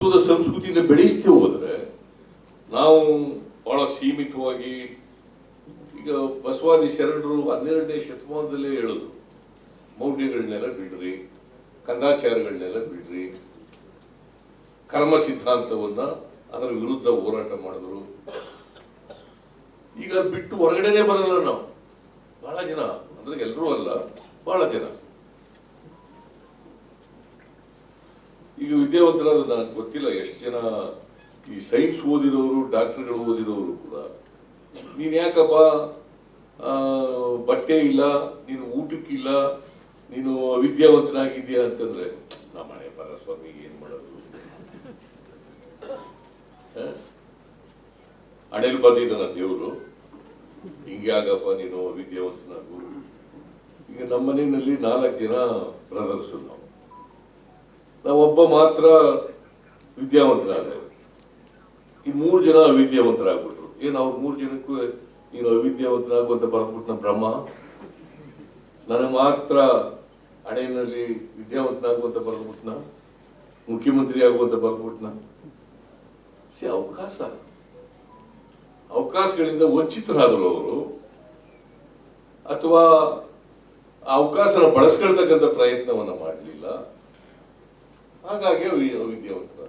ಸಂಸ್ಕೃತಿನ ಬೆಳೆಸ್ತೀವಿ ಹೋದ್ರೆ ನಾವು ಬಹಳ ಸೀಮಿತವಾಗಿ ಈಗ ಬಸವಾದಿ ಶರಣರು 12ನೇ ಶತಮಾನದಲ್ಲೇ ಹೇಳಿದ್ರು, ಮೌಢ್ಯಗಳನ್ನೆಲ್ಲ ಬಿಡ್ರಿ, ಕಂದಾಚಾರಗಳನ್ನೆಲ್ಲ ಬಿಡ್ರಿ, ಕರ್ಮ ಸಿದ್ಧಾಂತವನ್ನ ಅದರ ವಿರುದ್ಧ ಹೋರಾಟ ಮಾಡಿದ್ರು. ಈಗ ಬಿಟ್ಟು ಹೊರಗಡೆನೆ ಬರಲ್ಲ ನಾವು. ಬಹಳ ಜನ, ಅಂದ್ರೆ ಎಲ್ಲರೂ ಅಲ್ಲ, ಬಹಳ ಜನ ಈಗ ವಿದ್ಯಾವಂತರಾದ ನನಗೆ ಗೊತ್ತಿಲ್ಲ ಎಷ್ಟು ಜನ ಈ ಸೈನ್ಸ್ ಓದಿರೋರು, ಡಾಕ್ಟರ್ಗಳು ಓದಿರೋರು ಕೂಡ ನೀನ್ ಯಾಕಪ್ಪ ಬಟ್ಟೆ ಇಲ್ಲ, ನೀನು ಊಟಕ್ಕಿಲ್ಲ, ನೀನು ಅವಿದ್ಯಾವಂತನಾಗಿದ್ಯಾ ಅಂತಂದ್ರೆ ನಮ್ಮ ಮನೆ ಬರ ಸ್ವಾಮಿಗೆ ಏನ್ ಮಾಡೋದು, ಹಣೆಯಲ್ಲಿ ಬಂದಿದ್ದಾನ ದೇವರು, ಹಿಂಗೆ ಆಗಪ್ಪ ನೀನು ಅವಿದ್ಯಾವಂತನಾಗು. ಈಗ ನಮ್ಮ ಮನೆಯಲ್ಲಿ 4 ಜನ ಬ್ರದರ್ಸ್, ನಾವೊಬ್ಬ ಮಾತ್ರ ವಿದ್ಯಾವಂತರಾದ, ಈ 3 ಜನ ಅವಿದ್ಯಾವಂತರಾಗ್ಬಿಟ್ರು. ಏನ್ ಅವ್ರ 3 ಜನಕ್ಕೂ ನೀನು ಅವಿದ್ಯಾವಂತನಾಗು ಅಂತ ಬರ್ದ್ಬಿಟ್ನ ಬ್ರಹ್ಮ, ನನಗೆ ಮಾತ್ರ ಹಣೆಯಲ್ಲಿ ವಿದ್ಯಾವಂತನಾಗು ಅಂತ ಬರ್ದ್ಬಿಟ್ನ, ಮುಖ್ಯಮಂತ್ರಿ ಆಗುವಂತ ಬರ್ದ್ಬಿಟ್ನ. ಅವಕಾಶಗಳಿಂದ ವಂಚಿತರಾದರು ಅವರು, ಅಥವಾ ಆ ಅವಕಾಶನ ಬಳಸ್ಕೊಳ್ತಕ್ಕಂಥ ಪ್ರಯತ್ನವನ್ನ ಮಾಡಲಿಲ್ಲ, ಹಾಗಾಗಿ ಅವಿದ್ಯಾವಂತರ.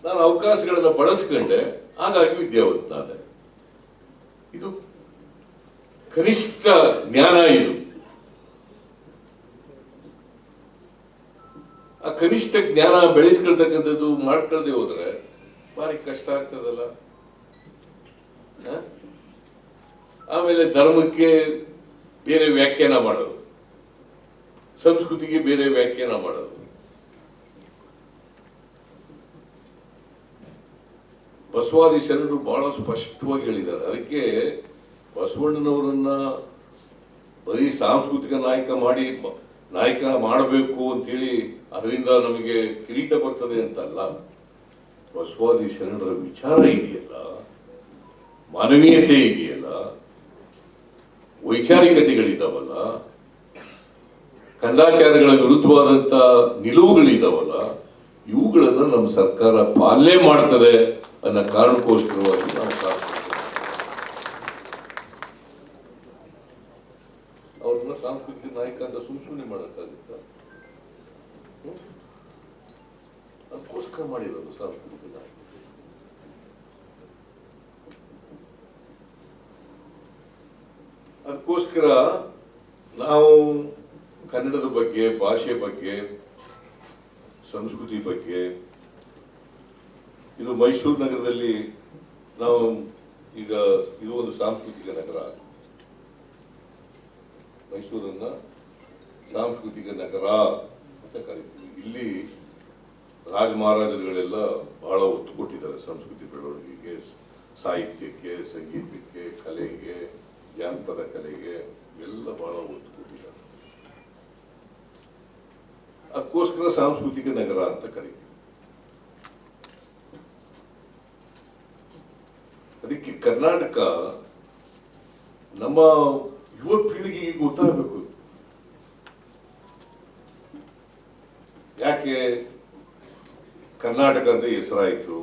ನಾನು ಅವಕಾಶಗಳನ್ನ ಬಳಸ್ಕೊಂಡೆ, ಹಾಗಾಗಿ ವಿದ್ಯಾವಂತನಾದೆ. ಇದು ಕನಿಷ್ಠ ಜ್ಞಾನ. ಇದು ಆ ಕನಿಷ್ಠ ಜ್ಞಾನ ಬೆಳೆಸ್ಕೊಳ್ತಕ್ಕಂಥದ್ದು ಮಾಡ್ಕೊಳ್ದೆ ಹೋದ್ರೆ ಭಾರಿ ಕಷ್ಟ ಆಗ್ತದಲ್ಲ. ಆಮೇಲೆ ಧರ್ಮಕ್ಕೆ ಬೇರೆ ವ್ಯಾಖ್ಯಾನ ಮಾಡೋದು, ಸಂಸ್ಕೃತಿಗೆ ಬೇರೆ ವ್ಯಾಖ್ಯಾನ ಮಾಡೋದು. ಬಸವಾದಿ ಶರಣರು ಬಹಳ ಸ್ಪಷ್ಟವಾಗಿ ಹೇಳಿದ್ದಾರೆ. ಅದಕ್ಕೆ ಬಸವಣ್ಣನವರನ್ನ ಬರೀ ಸಾಂಸ್ಕೃತಿಕ ನಾಯಕ ಮಾಡಬೇಕು ಅಂತೇಳಿ ಅದರಿಂದ ನಮಗೆ ಕಿರೀಟ ಬರ್ತದೆ ಅಂತಲ್ಲ. ಬಸವಾದಿ ಶರಣರ ವಿಚಾರ ಇದೆಯಲ್ಲ, ಮಾನವೀಯತೆ ಇದೆಯಲ್ಲ, ವೈಚಾರಿಕತೆಗಳಿದಾವಲ್ಲ, ಕಂದಾಚಾರಗಳ ವಿರುದ್ಧವಾದಂತ ನಿಲುವುಗಳಿದಾವಲ್ಲ, ಇವುಗಳನ್ನ ನಮ್ಮ ಸರ್ಕಾರ ಪಾಲನೆ ಮಾಡ್ತದೆ ಅನ್ನೋ ಕಾರಣಕ್ಕೋಸ್ಕರವಾಗಿ ನಾವು ಅವ್ರನ್ನ ಸಾಂಸ್ಕೃತಿಕ ನಾಯಕ ಅಂತ ಸುಮ್ಮನೆ ಮಾಡಕ್ಕಾಗುತ್ತ? ಅದಕ್ಕೋಸ್ಕರ ಮಾಡಿರೋದು ಸಾಂಸ್ಕೃತಿಕ ನಾಯಕ. ಅದಕ್ಕೋಸ್ಕರ ನಾವು ಕನ್ನಡದ ಬಗ್ಗೆ, ಭಾಷೆ ಬಗ್ಗೆ, ಸಂಸ್ಕೃತಿ ಬಗ್ಗೆ, ಇದು ಮೈಸೂರು ನಗರದಲ್ಲಿ ನಾವು ಈಗ ಇದು ಒಂದು ಸಾಂಸ್ಕೃತಿಕ ನಗರ. ಮೈಸೂರನ್ನ ಸಾಂಸ್ಕೃತಿಕ ನಗರ ಅಂತ ಕರಿತೀವಿ. ಇಲ್ಲಿ ರಾಜ ಮಹಾರಾಜರುಗಳೆಲ್ಲ ಬಹಳ ಒತ್ತು ಕೊಟ್ಟಿದ್ದಾರೆ ಸಂಸ್ಕೃತಿ ಬೆಳವಣಿಗೆಗೆ, ಸಾಹಿತ್ಯಕ್ಕೆ, ಸಂಗೀತಕ್ಕೆ, ಕಲೆಗೆ, ಜಾನಪದ ಕಲೆಗೆ ಎಲ್ಲ ಬಹಳ ಒತ್ತು ಕೊಟ್ಟಿದ್ದಾರೆ. ಅದಕ್ಕೋಸ್ಕರ ಸಾಂಸ್ಕೃತಿಕ ನಗರ ಅಂತ ಕರಿತೀವಿ. ಅದಕ್ಕೆ ಕರ್ನಾಟಕ ನಮ್ಮ ಯುವ ಪೀಳಿಗೆಗೆ ಗೊತ್ತಾಗಬೇಕು, ಯಾಕೆ ಕರ್ನಾಟಕ ಅಂತ ಹೆಸರಾಯಿತು,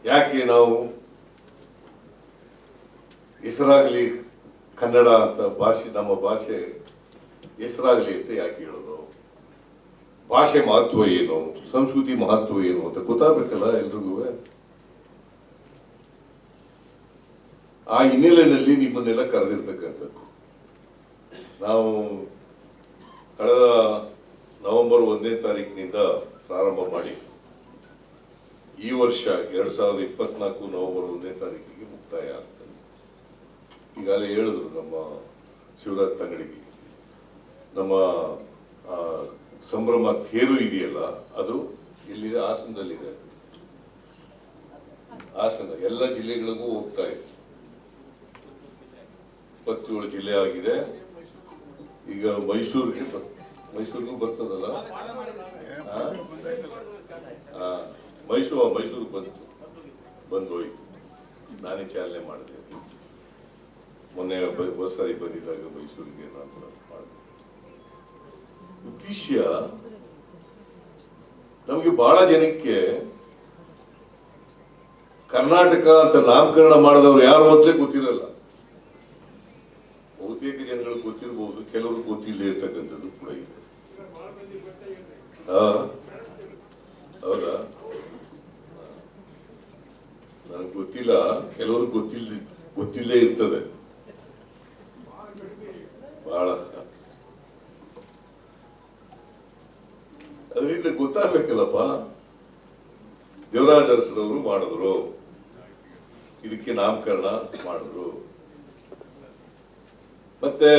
ಯಾಕೆ ನಾವು ಹೆಸರಾಗಲಿ ಕನ್ನಡ ಅಂತ ಭಾಷೆ, ನಮ್ಮ ಭಾಷೆ ಹೆಸರಾಗಲಿ ಅಂತ ಯಾಕೆ ಹೇಳೋದು, ಭಾಷೆ ಮಹತ್ವ ಏನು, ಸಂಸ್ಕೃತಿ ಮಹತ್ವ ಏನು ಅಂತ ಗೊತ್ತಾಗಬೇಕಲ್ಲ ಎಲ್ರಿಗೂ. ಆ ಹಿನ್ನೆಲೆಯಲ್ಲಿ ನಿಮ್ಮನ್ನೆಲ್ಲ ಕರೆದಿರ್ತಕ್ಕಂಥದ್ದು. ನಾವು ಕಳೆದ ನವೆಂಬರ್ 1ನೇ ತಾರೀಕಿನಿಂದ ಪ್ರಾರಂಭ ಮಾಡಿ ಈ ವರ್ಷ 2024 ನವೆಂಬರ್ 1ನೇ ತಾರೀಕಿಗೆ ಮುಕ್ತಾಯ ಆಗ್ತದೆ. ಈಗಾಗಲೇ ಹೇಳಿದ್ರು ನಮ್ಮ ಶಿವರಾಜ್ ತಂಗಡಿಗೆ, ನಮ್ಮ ಸಂಭ್ರಮ ತೇರು ಇದೆಯಲ್ಲ, ಅದು ಇಲ್ಲಿದೆ, ಹಾಸನದಲ್ಲಿದೆ. ಹಾಸನ ಎಲ್ಲ ಜಿಲ್ಲೆಗಳಿಗೂ ಹೋಗ್ತಾ ಇದೆ. 27 ಜಿಲ್ಲೆ ಆಗಿದೆ. ಈಗ ಮೈಸೂರಿಗೂ ಬರ್ತದಲ್ಲ, ಮೈಸೂರು ಬಂದು ಹೋಯ್ತು. ನಾನೇ ಚಾಲನೆ ಮಾಡಿದೆ ಮೊನ್ನೆ ಬಸ್ ಸಾರಿ ಬಂದಿದ್ದಾಗ ಮೈಸೂರಿಗೆ ನಾನು ಮಾಡಿದೆ. ಉದ್ದೇಶ ನಮಗೆ ಬಹಳ ಜನಕ್ಕೆ ಕರ್ನಾಟಕ ಅಂತ ನಾಮಕರಣ ಮಾಡಿದವರು ಯಾರು ಅಂತಲೇ ಗೊತ್ತಿರಲ್ಲ. ಬಹುತೇಕ ಜನಗಳು ಗೊತ್ತಿರಬಹುದು, ಕೆಲವರು ಗೊತ್ತಿಲ್ಲದೆ ಇರ್ತಕ್ಕಂಥದ್ದು ಕೂಡ ಇದೆ. ಹೌದಾ? ನನಗೆ ಗೊತ್ತಿಲ್ಲ, ಕೆಲವರು ಗೊತ್ತಿಲ್ಲೇ ಇರ್ತದೆ ಬಹಳ. ಅದರಿಂದ ಗೊತ್ತಾಗಬೇಕಲ್ಲಪ್ಪ. ದೇವರಾಜ ಅರಸರವರು ಮಾಡಿದ್ರು, ಇದಕ್ಕೆ ನಾಮಕರಣ ಮಾಡಿದ್ರು. ಮತ್ತೆ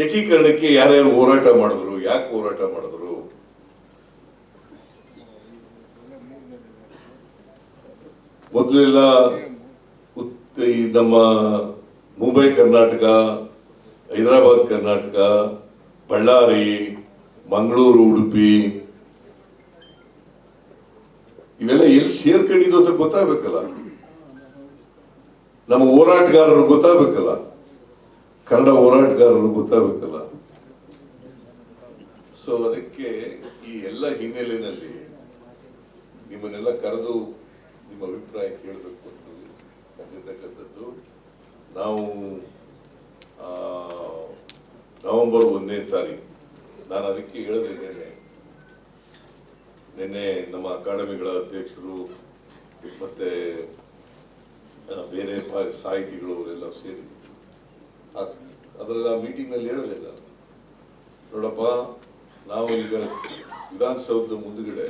ಏಕೀಕರಣಕ್ಕೆ ಯಾರ್ಯಾರು ಹೋರಾಟ ಮಾಡಿದ್ರು, ಯಾಕೆ ಹೋರಾಟ ಮಾಡಿದ್ರು? ಮೊದಲೆಲ್ಲ ಈ ನಮ್ಮ ಮುಂಬೈ ಕರ್ನಾಟಕ, ಹೈದರಾಬಾದ್ ಕರ್ನಾಟಕ, ಬಳ್ಳಾರಿ, ಮಂಗಳೂರು, ಉಡುಪಿ ಇವೆಲ್ಲ ಎಲ್ಲಿ ಸೇರ್ಕೊಂಡಿದ್ದು ಅಂತ ಗೊತ್ತಾಗಬೇಕಲ್ಲ. ನಮ್ಮ ಹೋರಾಟಗಾರರು ಗೊತ್ತಾಗಬೇಕಲ್ಲ, ಕನ್ನಡ ಹೋರಾಟಗಾರರು ಗೊತ್ತಾಗಬೇಕಲ್ಲ. ಸೊ ಅದಕ್ಕೆ ಈ ಎಲ್ಲ ಹಿನ್ನೆಲೆಯಲ್ಲಿ ನಿಮ್ಮನ್ನೆಲ್ಲ ಕರೆದು ನಿಮ್ಮ ಅಭಿಪ್ರಾಯ ಕೇಳಬೇಕು ಅಂತ ಕರೆದಿರ್ತಕ್ಕಂಥದ್ದು. ನಾವು ನವೆಂಬರ್ 1ನೇ ತಾರೀಕು, ನಾನು ಅದಕ್ಕೆ ಹೇಳಿದೆ, ನಿನ್ನೆ ನಮ್ಮ ಅಕಾಡೆಮಿಗಳ ಅಧ್ಯಕ್ಷರು ಮತ್ತೆ ಬೇರೆ ಸಾಹಿತಿಗಳು ಎಲ್ಲ ಸೇರಿದ್ರು. ಅದರ ಮೀಟಿಂಗ್ನಲ್ಲಿ ಹೇಳಿದೆ ನಾನು, ನೋಡಪ್ಪ, ನಾವು ಈಗ ವಿಧಾನಸೌಧದ ಮುಂದುಗಡೆ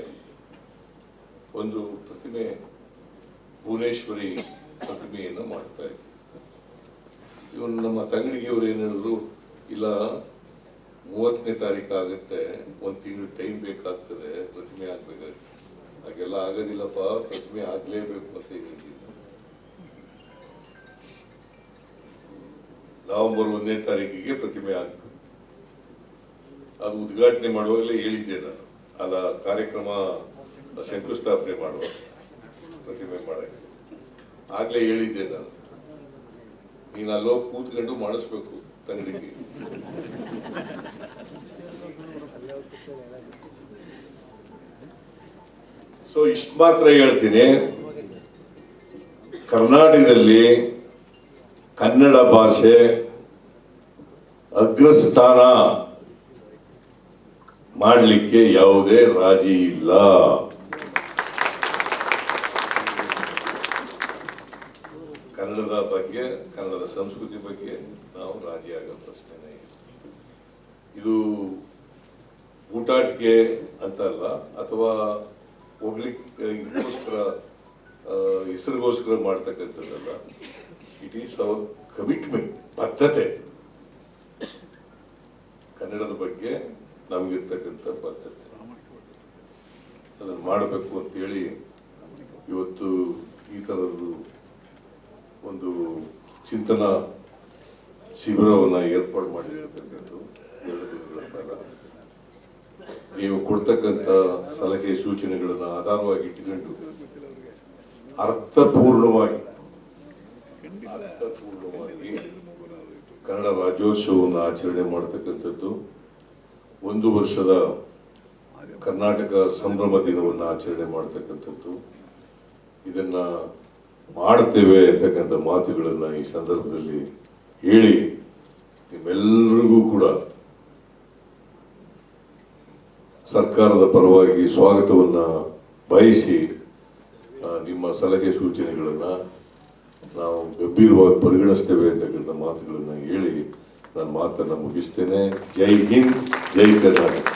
ಒಂದು ಪ್ರತಿಮೆ, ಭುವನೇಶ್ವರಿ ಪ್ರತಿಮೆಯನ್ನು ಮಾಡ್ತಾ ಇದ್ವಿ. ಇವನು ನಮ್ಮ ತಂಗಡಿಗೆಯವರು ಏನು ಹೇಳಿದ್ರು, ಇಲ್ಲ 30ನೇ ತಾರೀಕು ಆಗುತ್ತೆ, 1 ತಿಂಗಳು ಟೈಮ್ ಬೇಕಾಗ್ತದೆ, ಪ್ರತಿಮೆ ಆಗ್ಬೇಕಾಗುತ್ತೆ. ಹಾಗೆಲ್ಲ ಆಗೋದಿಲ್ಲಪ್ಪ, ಪ್ರತಿಮೆ ಆಗ್ಲೇಬೇಕು ಅಂತ ಹೇಳಿದ್ದೀನಿ. ನವೆಂಬರ್ 1ನೇ ತಾರೀಕಿಗೆ ಪ್ರತಿಮೆ ಆಗ್ತದೆ. ಅದು ಉದ್ಘಾಟನೆ ಮಾಡುವಾಗಲೇ ಹೇಳಿದ್ದೆ ನಾನು, ಅಲ್ಲ ಕಾರ್ಯಕ್ರಮ ಶಂಕುಸ್ಥಾಪನೆ ಮಾಡುವ ಪ್ರತಿಮೆ ಮಾಡಕ್ಕೆ ಆಗ್ಲೇ ಹೇಳಿದ್ದೆ ನಾನು. ನೀನು ಅಲ್ಲೋಗಿ ಕೂತ್ಕೊಂಡು ಮಾಡಿಸ್ಬೇಕು ತಂಗಡಿಗೆ. ಸೊ ಇಷ್ಟು ಮಾತ್ರ ಹೇಳ್ತೀನಿ, ಕರ್ನಾಟಕದಲ್ಲಿ ಕನ್ನಡ ಭಾಷೆ ಅಗ್ರಸ್ಥಾನ ಮಾಡಲಿಕ್ಕೆ ಯಾವುದೇ ರಾಜಿ ಇಲ್ಲ. ಕನ್ನಡದ ಬಗ್ಗೆ, ಕನ್ನಡದ ಸಂಸ್ಕೃತಿ ಬಗ್ಗೆ ನಾವು ರಾಜಿ ಆಗೋ ಪ್ರಶ್ನೆನೇ ಇಲ್ಲ. ಇದು ಊಟಾಟಿಕೆ ಅಂತ ಅಲ್ಲ, ಅಥವಾ ಹೋಗ್ಲಿಕ್ಕೋಸ್ಕರ ಹೆಸರಿಗೋಸ್ಕರ ಮಾಡ್ತಕ್ಕಂಥದ್ದಲ್ಲ. ಇಟ್ ಈಸ್ ಅವರ್ ಕಮಿಟ್ಮೆಂಟ್, ಬದ್ಧತೆ. ಕನ್ನಡದ ಬಗ್ಗೆ ನಮಗಿರ್ತಕ್ಕಂಥ ಬದ್ಧತೆ, ಅದನ್ನು ಮಾಡಬೇಕು ಅಂತೇಳಿ ಇವತ್ತು ಈ ಥರದ್ದು ಒಂದು ಚಿಂತನಾ ಶಿಬಿರವನ್ನು ಏರ್ಪಾಡು ಮಾಡಿರ್ತಕ್ಕಂಥದ್ದು. 2 ದಿನಗಳ ಕಾಲ ನೀವು ಕೊಡ್ತಕ್ಕಂಥ ಸಲಹೆ ಸೂಚನೆಗಳನ್ನು ಆಧಾರವಾಗಿ ಇಟ್ಟುಕೊಂಡು ಅರ್ಥಪೂರ್ಣವಾಗಿ ಕನ್ನಡ ರಾಜ್ಯೋತ್ಸವವನ್ನು ಆಚರಣೆ ಮಾಡತಕ್ಕಂಥದ್ದು, 1 ವರ್ಷದ ಕರ್ನಾಟಕ ಸಂಭ್ರಮ ದಿನವನ್ನು ಆಚರಣೆ ಮಾಡತಕ್ಕಂಥದ್ದು, ಇದನ್ನ ಮಾಡ್ತೇವೆ ಅಂತಕ್ಕಂಥ ಮಾತುಗಳನ್ನು ಈ ಸಂದರ್ಭದಲ್ಲಿ ಹೇಳಿ ನಿಮ್ಮೆಲ್ಲರಿಗೂ ಕೂಡ ಸರ್ಕಾರದ ಪರವಾಗಿ ಸ್ವಾಗತವನ್ನು ಬಯಸಿ, ನಿಮ್ಮ ಸಲಹೆ ಸೂಚನೆಗಳನ್ನು ನಾವು ಗಂಭೀರವಾಗಿ ಪರಿಗಣಿಸ್ತೇವೆ ಅಂತಕ್ಕಂಥ ಮಾತುಗಳನ್ನು ಹೇಳಿ ನಾನು ಮಾತನ್ನು ಮುಗಿಸ್ತೇನೆ. ಜೈ ಹಿಂದ್, ಜೈ ಕರ್ನಾಟಕ.